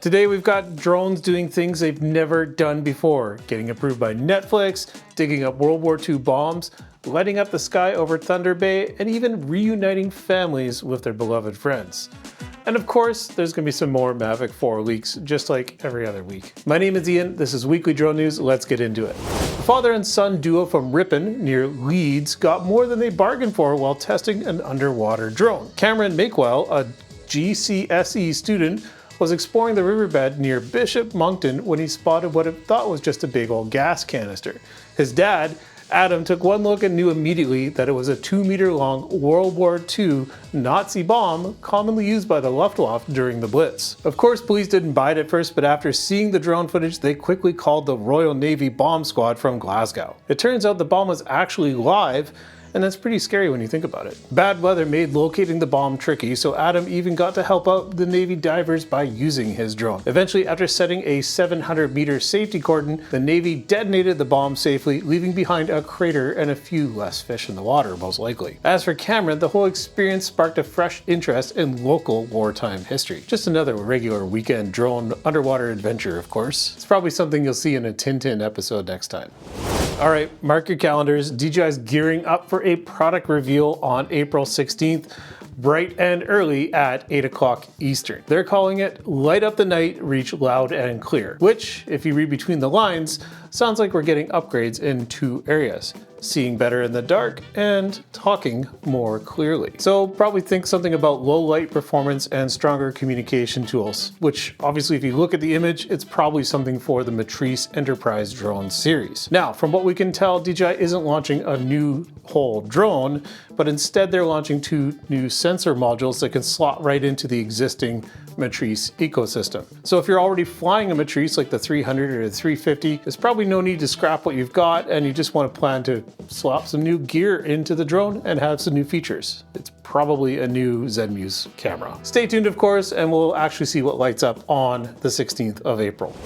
Today we've got drones doing things they've never done before, getting approved by Netflix, digging up World War II bombs, lighting up the sky over Thunder Bay, and even reuniting families with their beloved friends. And of course, there's going to be some more Mavic 4 leaks, just like every other week. My name is Ian, this is Weekly Drone News, let's get into it. A father and son duo from Ripon, near Leeds, got more than they bargained for while testing an underwater drone. Cameron Makewell, a GCSE student, was exploring the riverbed near Bishop Moncton when he spotted what he thought was just a big old gas canister. His dad, Adam, took one look and knew immediately that it was a 2-meter long World War II Nazi bomb commonly used by the Luftwaffe during the Blitz. Of course, police didn't buy it at first, but after seeing the drone footage, they quickly called the Royal Navy Bomb Squad from Glasgow. It turns out the bomb was actually live, and that's pretty scary when you think about it. Bad weather made locating the bomb tricky, so Adam even got to help out the Navy divers by using his drone. Eventually, after setting a 700-meter safety cordon, the Navy detonated the bomb safely, leaving behind a crater and a few less fish in the water, most likely. As for Cameron, the whole experience sparked a fresh interest in local wartime history. Just another regular weekend drone underwater adventure, of course. It's probably something you'll see in a Tintin episode next time. Alright, mark your calendars. DJI's gearing up for a product reveal on April 16th, bright and early at 8 o'clock Eastern. They're calling it Light Up the Night, Reach Loud and Clear, which, if you read between the lines, sounds like we're getting upgrades in 2 areas. Seeing better in the dark and talking more clearly. So probably think something about low light performance and stronger communication tools, which obviously if you look at the image, it's probably something for the Matrice Enterprise drone series. Now, from what we can tell, DJI isn't launching a new whole drone, but instead they're launching 2 new sensor modules that can slot right into the existing Matrice ecosystem. So if you're already flying a Matrice like the 300 or the 350, there's probably no need to scrap what you've got and you just want to plan to swap some new gear into the drone and have some new features. It's probably a new Zenmuse camera. Stay tuned, of course, and we'll actually see what lights up on the 16th of April.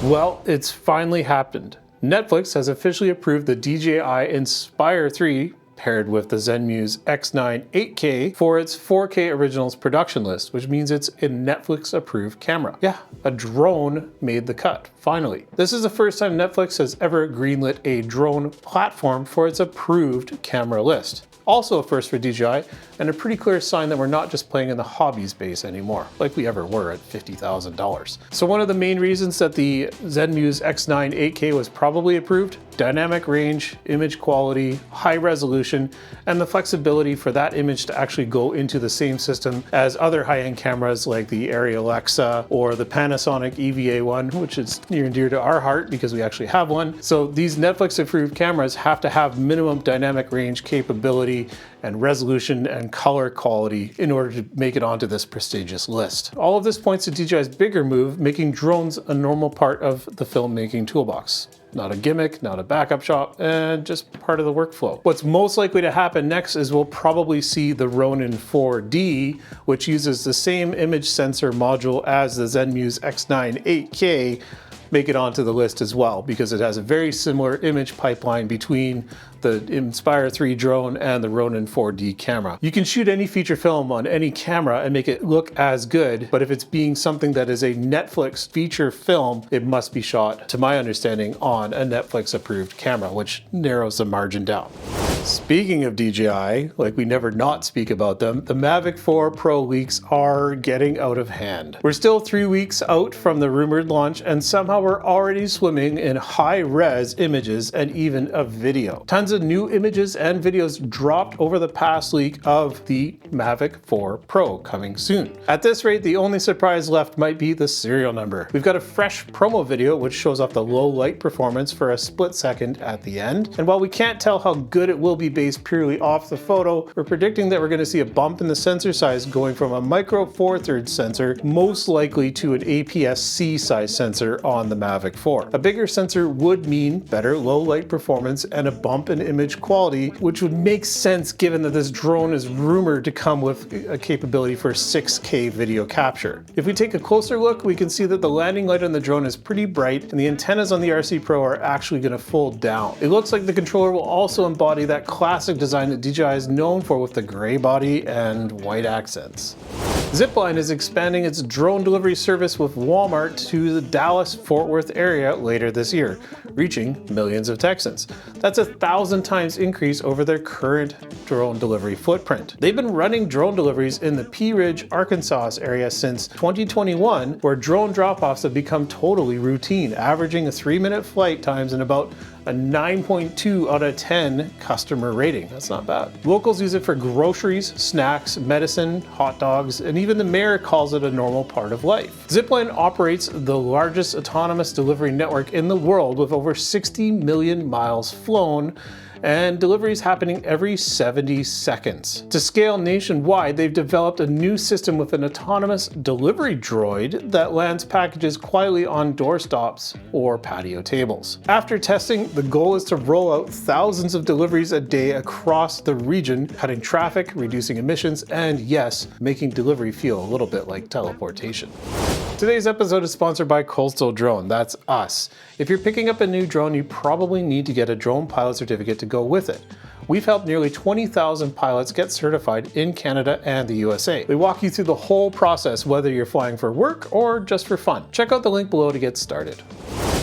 Well, it's finally happened. Netflix has officially approved the DJI Inspire 3 paired with the Zenmuse X9 8K for its 4K Originals production list, which means it's a Netflix approved camera. Yeah, a drone made the cut, finally. This is the first time Netflix has ever greenlit a drone platform for its approved camera list. Also a first for DJI, and a pretty clear sign that we're not just playing in the hobby space anymore, like we ever were at $50,000. So one of the main reasons that the Zenmuse X9 8K was probably approved: dynamic range, image quality, high resolution, and the flexibility for that image to actually go into the same system as other high-end cameras like the Arri Alexa or the Panasonic EVA1, which is near and dear to our heart because we actually have one. So these Netflix approved cameras have to have minimum dynamic range capability and resolution and color quality in order to make it onto this prestigious list. All of this points to DJI's bigger move, making drones a normal part of the filmmaking toolbox. Not a gimmick, not a backup shot, and just part of the workflow. What's most likely to happen next is we'll probably see the Ronin 4D, which uses the same image sensor module as the Zenmuse X9 8K, make it onto the list as well, because it has a very similar image pipeline between the Inspire 3 drone and the Ronin 4D camera. You can shoot any feature film on any camera and make it look as good, but if it's being something that is a Netflix feature film, it must be shot, to my understanding, on a Netflix approved camera, which narrows the margin down. Speaking of DJI, like we never not speak about them, the Mavic 4 Pro leaks are getting out of hand. We're still 3 weeks out from the rumored launch, and somehow we're already swimming in high-res images and even a video. Tons of new images and videos dropped over the past leak of the Mavic 4 Pro coming soon. At this rate, the only surprise left might be the serial number. We've got a fresh promo video which shows off the low light performance for a split second at the end. And while we can't tell how good it will be based purely off the photo, we're predicting that we're going to see a bump in the sensor size going from a micro 4/3 sensor, most likely to an APS-C size sensor on the Mavic 4. A bigger sensor would mean better low light performance and a bump in image quality, which would make sense given that this drone is rumored to come with a capability for 6K video capture. If we take a closer look, we can see that the landing light on the drone is pretty bright and the antennas on the RC Pro are actually going to fold down. It looks like the controller will also embody that classic design that DJI is known for with the gray body and white accents. Zipline is expanding its drone delivery service with Walmart to the Dallas-Fort Worth area later this year, reaching millions of Texans. That's a 1,000 times increase over their current drone delivery footprint. They've been running drone deliveries in the Pea Ridge, Arkansas area since 2021, where drone drop-offs have become totally routine, averaging a 3-minute flight times and about a 9.2 out of 10 customer rating. That's not bad. Locals use it for groceries, snacks, medicine, hot dogs, and even the mayor calls it a normal part of life. Zipline operates the largest autonomous delivery network in the world with over 60 million miles flown, and deliveries happening every 70 seconds. To scale nationwide, they've developed a new system with an autonomous delivery droid that lands packages quietly on doorstops or patio tables. After testing, the goal is to roll out thousands of deliveries a day across the region, cutting traffic, reducing emissions, and yes, making delivery feel a little bit like teleportation. Today's episode is sponsored by Coastal Drone. That's us. If you're picking up a new drone, you probably need to get a drone pilot certificate to go with it. We've helped nearly 20,000 pilots get certified in Canada and the USA. We walk you through the whole process, whether you're flying for work or just for fun. Check out the link below to get started.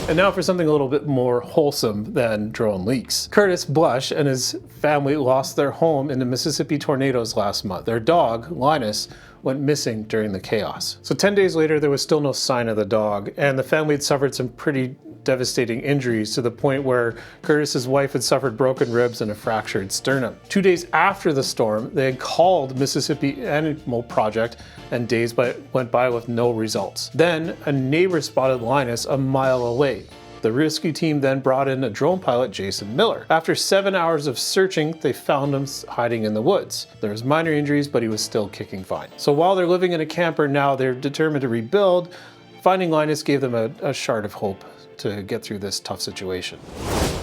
And now for something a little bit more wholesome than drone leaks. Curtis Blush and his family lost their home in the Mississippi tornadoes last month. Their dog, Linus, went missing during the chaos. So 10 days later, there was still no sign of the dog, and the family had suffered some pretty devastating injuries to the point where Curtis's wife had suffered broken ribs and a fractured sternum. 2 days after the storm, they had called Mississippi Animal Project, and days went by with no results. Then a neighbor spotted Linus a mile away. The rescue team then brought in a drone pilot, Jason Miller. After 7 hours of searching, they found him hiding in the woods. There was minor injuries, but he was still kicking fine. So while they're living in a camper now, they're determined to rebuild. Finding Linus gave them a shard of hope to get through this tough situation.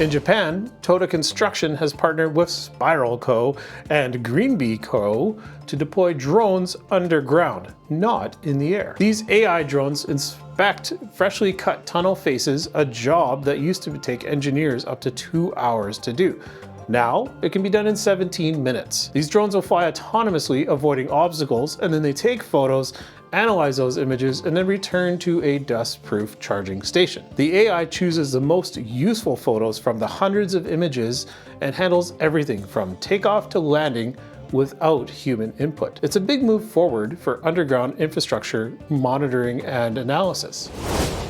In Japan, Toda Construction has partnered with Spiral Co. and Greenbee Co. to deploy drones underground, not in the air. These AI drones inspect freshly cut tunnel faces, a job that used to take engineers up to 2 hours to do. Now, it can be done in 17 minutes. These drones will fly autonomously, avoiding obstacles, and then they take photos, analyze those images, and then return to a dust-proof charging station. The AI chooses the most useful photos from the hundreds of images and handles everything from takeoff to landing without human input. It's a big move forward for underground infrastructure monitoring and analysis.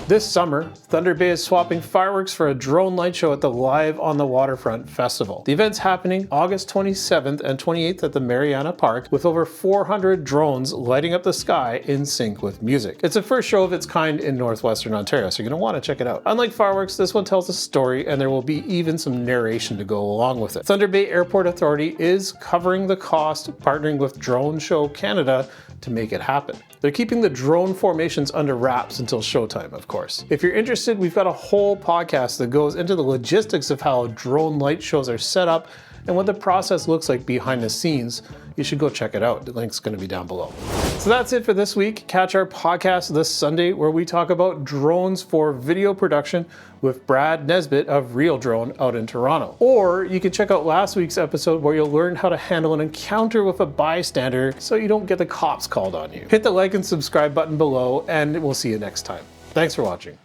This summer, Thunder Bay is swapping fireworks for a drone light show at the Live on the Waterfront Festival. The event's happening August 27th and 28th at the Mariana Park, with over 400 drones lighting up the sky in sync with music. It's the first show of its kind in northwestern Ontario, so you're going to want to check it out. Unlike fireworks, this one tells a story, and there will be even some narration to go along with it. Thunder Bay Airport Authority is covering the cost, partnering with Drone Show Canada to make it happen. They're keeping the drone formations under wraps until showtime, of course. If you're interested, we've got a whole podcast that goes into the logistics of how drone light shows are set up and what the process looks like behind the scenes. You should go check it out. The link's going to be down below. So that's it for this week. Catch our podcast this Sunday where we talk about drones for video production with Brad Nesbitt of Real Drone out in Toronto. Or you can check out last week's episode where you'll learn how to handle an encounter with a bystander so you don't get the cops called on you. Hit the like and subscribe button below, and we'll see you next time. Thanks for watching.